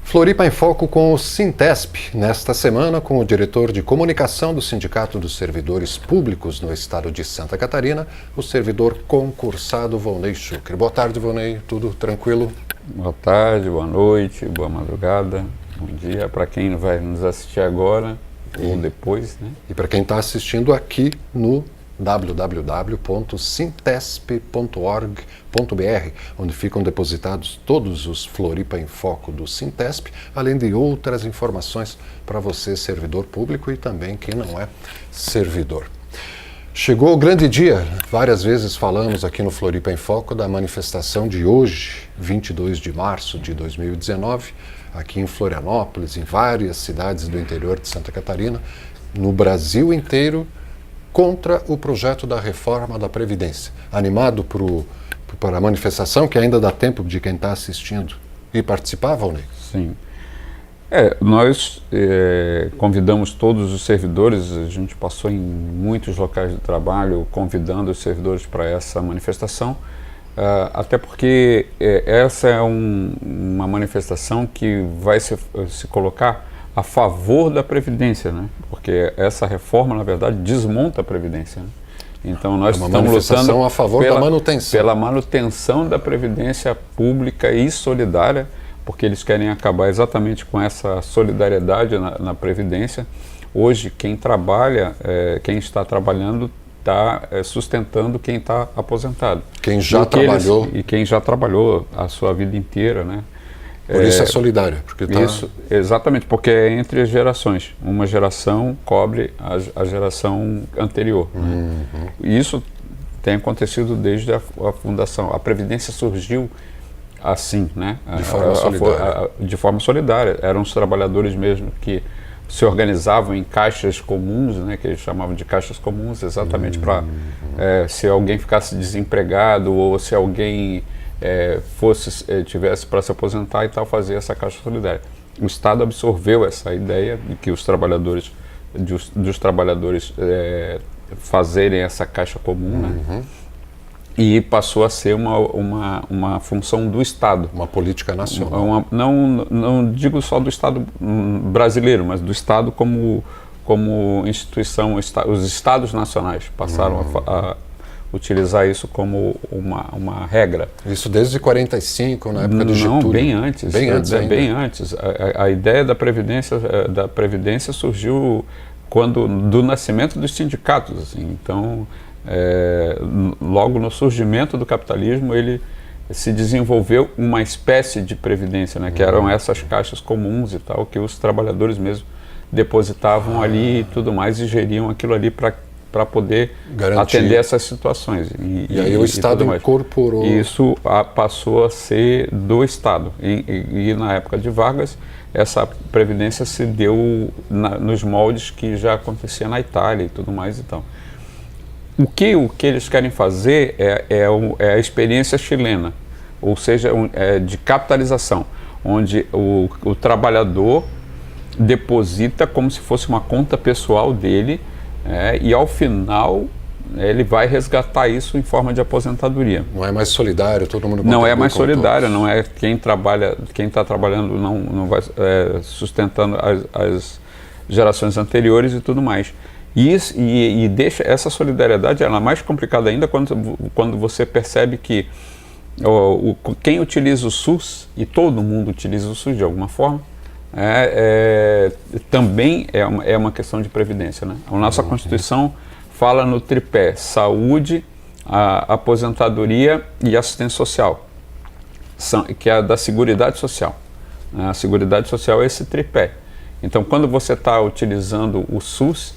Floripa em Foco com o Sintesp, nesta semana com o diretor de comunicação do Sindicato dos Servidores Públicos no estado de Santa Catarina, o servidor concursado Volney Schucker. Boa tarde, Volney, tudo tranquilo? Boa tarde, boa noite, boa madrugada, bom dia para quem vai nos assistir agora ou depois, né? E para quem está assistindo aqui no www.sintesp.org.br, onde ficam depositados todos os Floripa em Foco do Sintesp, além de outras informações para você, servidor público, e também quem não é servidor. Chegou o grande dia, várias vezes falamos aqui no Floripa em Foco da manifestação de hoje, 22 de março de 2019, aqui em Florianópolis, em várias cidades do interior de Santa Catarina, no Brasil inteiro, contra o projeto da reforma da Previdência. Animado para a manifestação, que ainda dá tempo de quem está assistindo ir participar, Volney? Sim. Nós convidamos todos os servidores, a gente passou em muitos locais de trabalho convidando os servidores para essa manifestação, até porque essa é uma manifestação que vai se colocar a favor da Previdência, né? Porque essa reforma, na verdade, desmonta a Previdência, né? Então nós estamos lutando a favor da manutenção. Pela manutenção da Previdência pública e solidária, porque eles querem acabar exatamente com essa solidariedade na Previdência. Hoje, quem trabalha, quem está trabalhando, está sustentando quem está aposentado. Quem já trabalhou. E quem já trabalhou a sua vida inteira, né? Por isso é solidária. Porque Isso, exatamente, porque é entre as gerações. Uma geração cobre a geração anterior. Né? Isso tem acontecido desde a fundação. A Previdência surgiu assim, né? De forma solidária. De forma solidária. Eram os trabalhadores mesmo que se organizavam em caixas comuns, né, que eles chamavam de caixas comuns, exatamente para se alguém ficasse desempregado ou se alguém tivesse para se aposentar e tal, fazer essa caixa solidária. O Estado absorveu essa ideia de que os trabalhadores fazerem essa caixa comum, né? E passou a ser uma função do Estado. Uma política nacional. Não digo só do Estado brasileiro, mas do Estado como instituição. Os Estados nacionais passaram a utilizar isso como uma regra. Isso desde 45, na época de Getúlio? Não, bem antes. Bem antes ainda. Bem antes. A ideia da Previdência surgiu do nascimento dos sindicatos. Assim. Então, logo no surgimento do capitalismo, ele se desenvolveu uma espécie de previdência, né, que eram essas caixas comuns e tal, que os trabalhadores mesmo depositavam ali e tudo mais, e geriam aquilo ali para poder garantir, atender essas situações. E aí o Estado incorporou... Isso passou a ser do Estado. E na época de Vargas, essa previdência se deu nos moldes que já acontecia na Itália e tudo mais e tal. O que eles querem fazer é a experiência chilena, ou seja, de capitalização, onde o trabalhador deposita como se fosse uma conta pessoal dele, e ao final ele vai resgatar isso em forma de aposentadoria. Não é mais solidário, todo mundo não é mais solidário, não é quem está trabalhando não vai sustentando as gerações anteriores e tudo mais. E deixa essa solidariedade, ela é mais complicada ainda quando você percebe que quem utiliza o SUS, e todo mundo utiliza o SUS de alguma forma, também é uma questão de previdência, né? A nossa Constituição fala no tripé: saúde, aposentadoria e assistência social, que é da Seguridade Social. A Seguridade Social é esse tripé. Então, quando você está utilizando o SUS,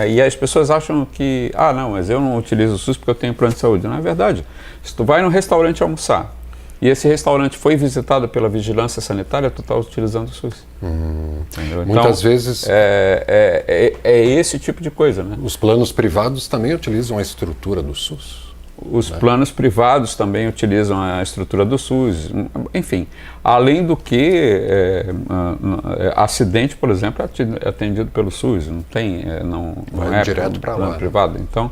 e as pessoas acham que, não, mas eu não utilizo o SUS porque eu tenho plano de saúde. Não é verdade. Se tu vai no restaurante almoçar, e esse restaurante foi visitado pela vigilância sanitária, tu está utilizando o SUS. Então, muitas vezes... É esse tipo de coisa, né? Os planos privados também utilizam a estrutura do SUS. Os planos privados também utilizam a estrutura do SUS. Enfim, além do que acidente, por exemplo, é atendido pelo SUS. Não tem, não é direto para lá, privado. Né? Então,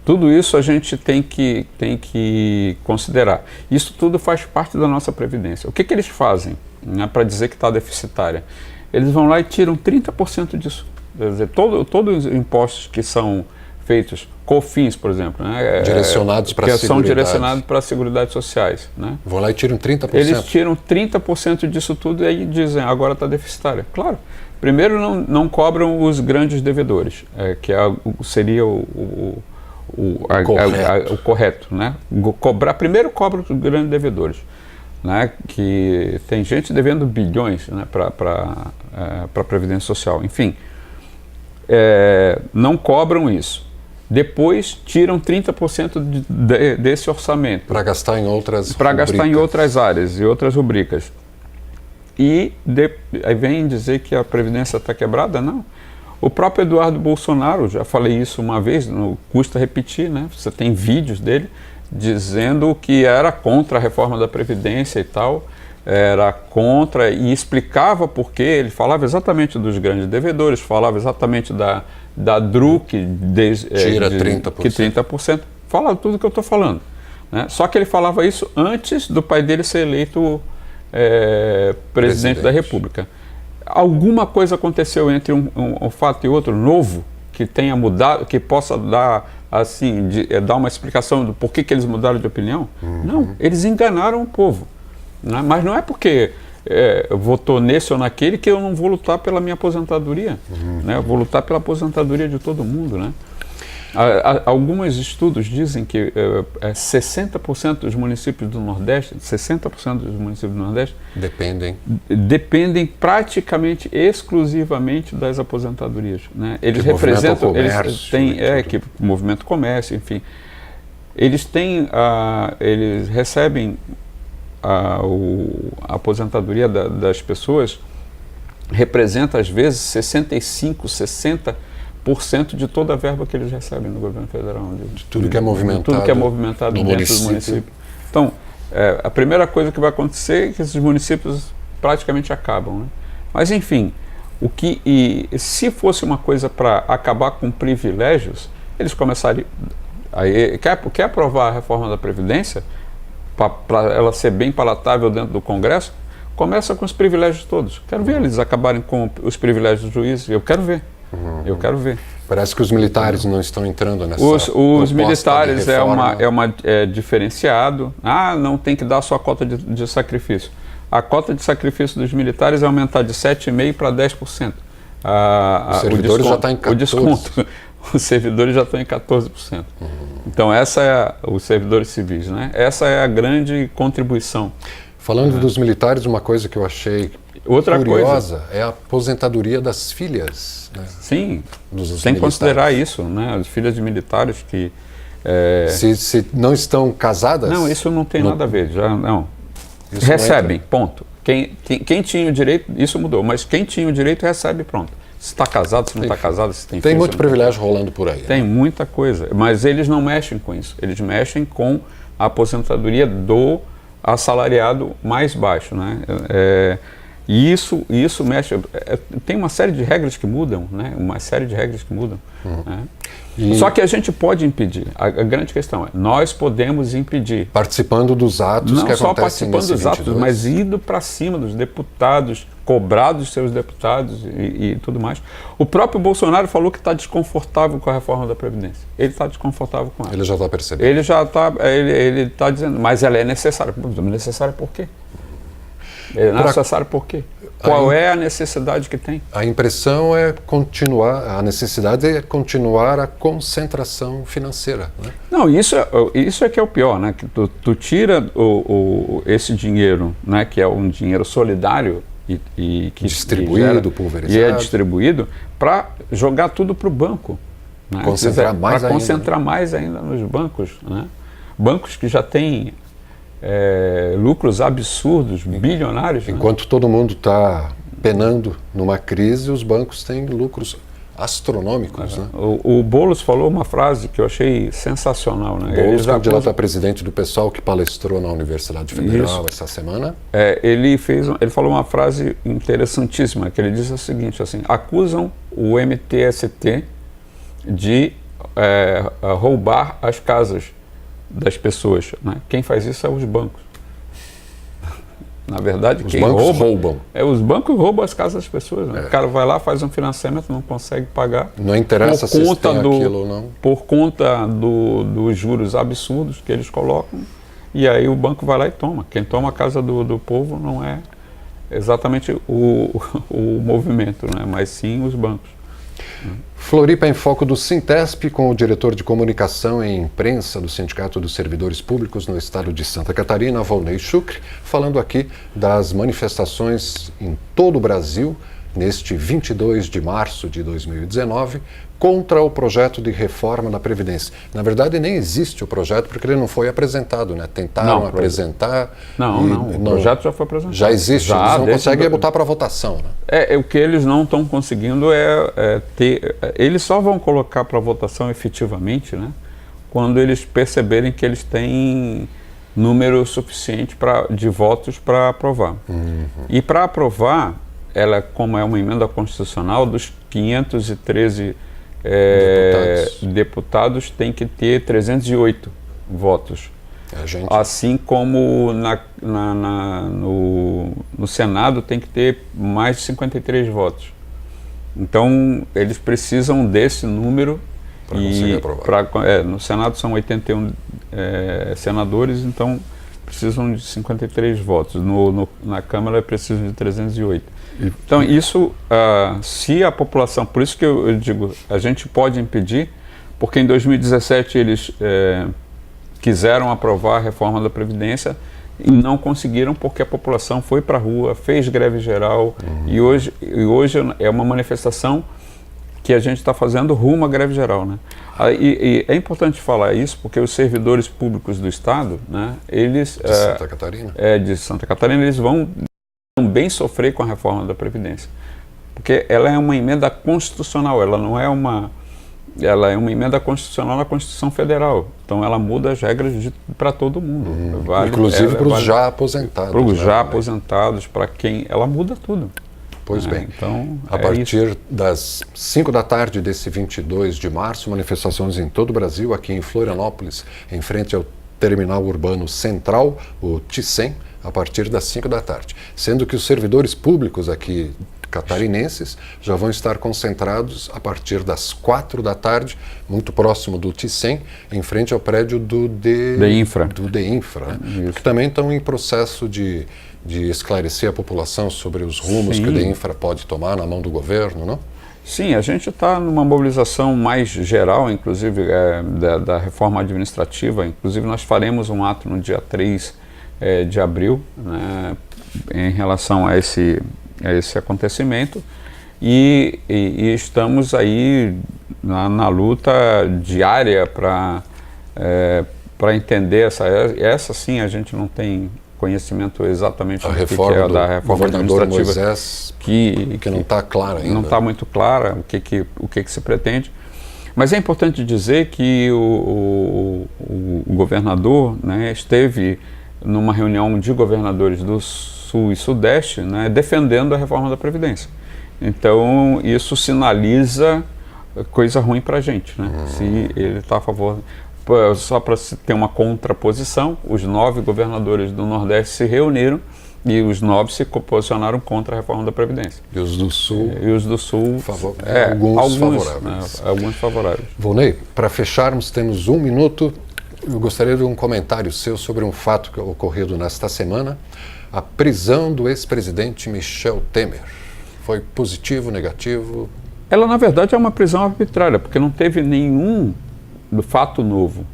Tudo isso a gente tem que considerar. Isso tudo faz parte da nossa Previdência. O que eles fazem, né, para dizer que está deficitária? Eles vão lá e tiram 30% disso. Quer dizer, todos os impostos que são feitos, COFINS, por exemplo, né, direcionados para a Seguridade. São direcionados para as Seguridades Sociais. Né? Vão lá e tiram 30%. Eles tiram 30% disso tudo e aí dizem, agora está deficitária. Claro, primeiro não cobram os grandes devedores, que seria o correto. Né? Primeiro cobra os grandes devedores. Né, que tem gente devendo bilhões, né, para a Previdência Social. Enfim, não cobram isso. Depois tiram 30% desse orçamento. Para gastar em outras rubricas. Para gastar em outras áreas e outras rubricas. E aí vem dizer que a Previdência está quebrada? Não. O próprio Eduardo Bolsonaro, já falei isso uma vez, não custa repetir, né? Você tem vídeos dele dizendo que era contra a reforma da Previdência e tal, era contra e explicava por quê. Ele falava exatamente dos grandes devedores, falava exatamente da DRU que tira 30%. Que 30%. Fala tudo que eu estou falando. Né? Só que ele falava isso antes do pai dele ser eleito presidente da República. Alguma coisa aconteceu entre um fato e outro, novo, que tenha mudado, que possa dar assim, dar uma explicação do porquê que eles mudaram de opinião? Não, eles enganaram o povo. Né? Mas não é porque votou nesse ou naquele que eu não vou lutar pela minha aposentadoria. Né? Eu vou lutar pela aposentadoria de todo mundo. Né? Alguns estudos dizem que 60% dos municípios do Nordeste, 60% dos municípios do Nordeste dependem praticamente exclusivamente das aposentadorias. Né? Eles representam, comércio, que movimento comércio, enfim. Eles recebem a aposentadoria das pessoas, representa às vezes 65%, 60% de toda a verba que eles recebem no governo federal. De tudo que é movimentado. Tudo que é movimentado dentro dos municípios. Então, a primeira coisa que vai acontecer é que esses municípios praticamente acabam. Né? Mas, enfim, se fosse uma coisa para acabar com privilégios, eles começariam... Quer aprovar a reforma da Previdência, para ela ser bem palatável dentro do Congresso, começa com os privilégios todos. Quero ver eles acabarem com os privilégios dos juízes. Eu quero ver. Eu quero ver. Parece que os militares não estão entrando nessa Os militares é diferenciado. Não tem que dar só a cota de sacrifício. A cota de sacrifício dos militares é aumentar de 7,5% para 10%. Os servidores já estão em 14%. O desconto. Os servidores já estão em 14%. Então, os servidores civis, né? Essa é a grande contribuição. Falando dos militares, uma coisa que eu achei curiosa é a aposentadoria das filhas. Né? Sim, tem que considerar isso, né? As filhas de militares que... Se não estão casadas... Não, isso não tem nada a ver, não. Recebem, ponto. Quem tinha o direito, isso mudou, mas quem tinha o direito recebe, pronto. Se está casado, se não está casado, se tem filho... Tem muito privilégio rolando por aí. Tem muita coisa, mas eles não mexem com isso. Eles mexem com a aposentadoria do assalariado mais baixo, né? E isso mexe... tem uma série de regras que mudam, né? Uma série de regras que mudam. Né? Só que a gente pode impedir. A grande questão é, nós podemos impedir. Participando dos atos que acontecem nesse 22. Não só participando dos atos, mas indo para cima dos deputados, cobrar dos seus deputados e tudo mais. O próprio Bolsonaro falou que está desconfortável com a reforma da Previdência. Ele está desconfortável com ela. Ele já está percebendo. Ele está dizendo, mas ela é necessária. Necessária por quê? É necessário por quê? Qual é a necessidade que tem? A impressão é continuar, a necessidade é continuar a concentração financeira. Né? Não, isso é que é o pior, né? Que tu tira esse dinheiro, né? Que é um dinheiro solidário e que distribuído, pulverizado. E é distribuído para jogar tudo para o banco. Né? Concentrar mais ainda. Concentrar mais ainda nos bancos. Né? Bancos que já têm lucros absurdos, bilionários. Enquanto todo mundo está penando numa crise, os bancos têm lucros astronômicos. Né? O Boulos falou uma frase que eu achei sensacional. Né? Boulos, candidato a presidente do PSOL, que palestrou na Universidade Federal essa semana. Ele falou uma frase interessantíssima, que ele disse o seguinte, assim, acusam o MTST de roubar as casas das pessoas, né? Quem faz isso é os bancos. Na verdade, os bancos roubam. Os bancos roubam as casas das pessoas. Né? O cara vai lá, faz um financiamento, não consegue pagar. Não interessa se tem aquilo ou não. Por conta dos juros absurdos que eles colocam, e aí o banco vai lá e toma. Quem toma a casa do povo não é exatamente o movimento, né? Mas sim os bancos. Floripa em Foco do Sintesp, com o diretor de comunicação e imprensa do Sindicato dos Servidores Públicos no estado de Santa Catarina, Volney Chucre, falando aqui das manifestações em todo o Brasil, neste 22 de março de 2019, contra o projeto de reforma da Previdência. Na verdade, nem existe o projeto, porque ele não foi apresentado, né? Tentaram apresentar... O projeto já foi apresentado. Já existe, eles não conseguem botar para votação, né? O que eles não estão conseguindo ter... Eles só vão colocar para votação efetivamente, né? Quando eles perceberem que eles têm número suficiente de votos para aprovar. Uhum. E para aprovar, ela, como é uma emenda constitucional, dos 513 deputados tem que ter 308 votos. Assim como no Senado tem que ter mais de 53 votos. Então, eles precisam desse número para conseguir aprovar. No Senado são 81 senadores, então precisam de 53 votos. Na Câmara precisam de 308. Então, isso, se a população... Por isso que eu digo, a gente pode impedir, porque em 2017 eles quiseram aprovar a reforma da Previdência e não conseguiram, porque a população foi para a rua, fez greve geral, e hoje é uma manifestação que a gente está fazendo rumo à greve geral, né? E é importante falar isso, porque os servidores públicos do Estado, né, eles... De Santa Catarina. De Santa Catarina, eles vão também sofrer com a reforma da Previdência. Porque ela é uma emenda constitucional, ela não é uma... Ela é uma emenda constitucional na Constituição Federal. Então, ela muda as regras para todo mundo. Inclusive para os já aposentados. Para os já aposentados, para quem... Ela muda tudo. Pois bem, então, a partir das 5 da tarde desse 22 de março, manifestações em todo o Brasil, aqui em Florianópolis, em frente ao Terminal Urbano Central, o TICEM, a partir das 5 da tarde. Sendo que os servidores públicos aqui catarinenses já vão estar concentrados a partir das 4 da tarde, muito próximo do TICEM, em frente ao prédio do DEINFRA, né? Que também estão em processo de esclarecer a população sobre os rumos que o DEINFRA pode tomar na mão do governo, não? Sim, a gente está numa mobilização mais geral, inclusive da reforma administrativa. Inclusive nós faremos um ato no dia 3 de abril, né, em relação a esse acontecimento, e estamos aí na luta diária para entender essa sim, a gente não tem conhecimento exatamente do que é da reforma administrativa, Moisés, que não está clara ainda. Não está muito clara o que se pretende. Mas é importante dizer que o governador, né, esteve numa reunião de governadores do Sul e Sudeste, né, defendendo a reforma da Previdência. Então, isso sinaliza coisa ruim para a gente, né? Se ele está a favor... Só para se ter uma contraposição, os 9 governadores do Nordeste se reuniram e os 9 se posicionaram contra a reforma da Previdência. E os do Sul? Alguns favoráveis. Né, alguns favoráveis. Volney, para fecharmos, temos 1 minuto. Eu gostaria de um comentário seu sobre um fato que ocorrido nesta semana, a prisão do ex-presidente Michel Temer. Foi positivo, negativo? Ela, na verdade, é uma prisão arbitrária, porque não teve nenhum do fato novo.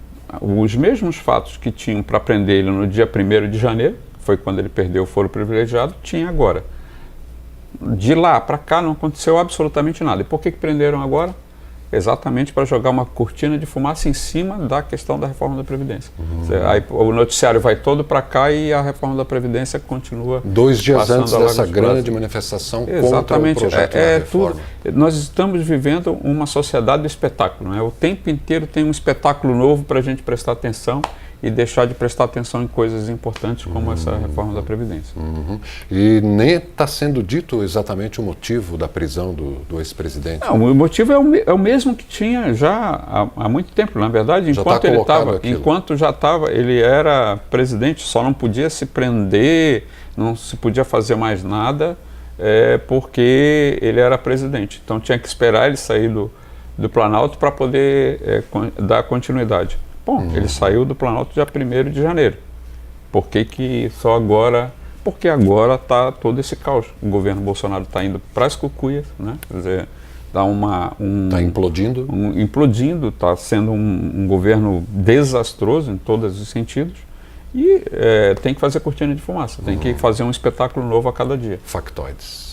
Os mesmos fatos que tinham para prender ele no dia 1º de janeiro, foi quando ele perdeu o foro privilegiado, tinha agora. De lá para cá não aconteceu absolutamente nada. E por que prenderam agora? Exatamente para jogar uma cortina de fumaça em cima da questão da reforma da Previdência. Aí o noticiário vai todo para cá e a reforma da Previdência continua. 2 dias antes dessa grande manifestação contra o projeto da reforma. Nós estamos vivendo uma sociedade do espetáculo, né? O tempo inteiro tem um espetáculo novo para a gente prestar atenção e deixar de prestar atenção em coisas importantes como essa reforma da Previdência. E nem está sendo dito exatamente o motivo da prisão do ex-presidente. Não, o motivo é o mesmo que tinha já há muito tempo. Na verdade, enquanto já estava, ele era presidente, só não podia se prender, não se podia fazer mais nada, porque ele era presidente. Então tinha que esperar ele sair do Planalto para poder dar continuidade. Bom, ele saiu do Planalto dia 1º de janeiro. Por que só agora? Porque agora está todo esse caos. O governo Bolsonaro está indo para as cucuias, né? Quer dizer, Está implodindo. Implodindo, está sendo um governo desastroso em todos os sentidos. E tem que fazer cortina de fumaça, tem que fazer um espetáculo novo a cada dia. Factoides.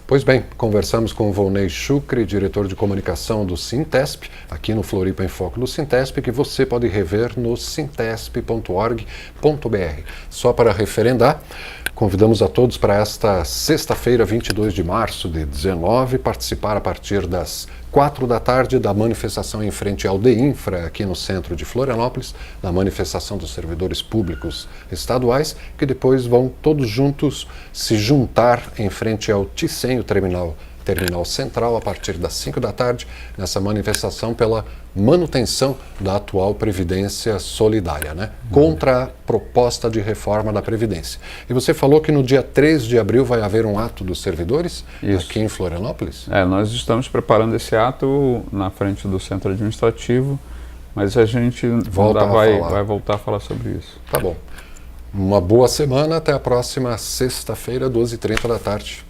Pois bem, conversamos com o Volney Chucre, diretor de comunicação do Sintesp, aqui no Floripa em Foco do Sintesp, que você pode rever no sintesp.org.br. Só para referendar, convidamos a todos para esta sexta-feira, 22 de março de 19, participar a partir das 4 da tarde da manifestação em frente ao DEINFRA, aqui no centro de Florianópolis, da manifestação dos servidores públicos estaduais, que depois vão todos juntos se juntar em frente ao TICEM, o Terminal Central, a partir das 5 da tarde, nessa manifestação pela manutenção da atual Previdência Solidária, né? Contra a proposta de reforma da Previdência. E você falou que no dia 3 de abril vai haver um ato dos servidores aqui em Florianópolis? Nós estamos preparando esse ato na frente do Centro Administrativo, mas a gente vai voltar a falar sobre isso. Tá bom. Uma boa semana, até a próxima sexta-feira, 12h30 da tarde.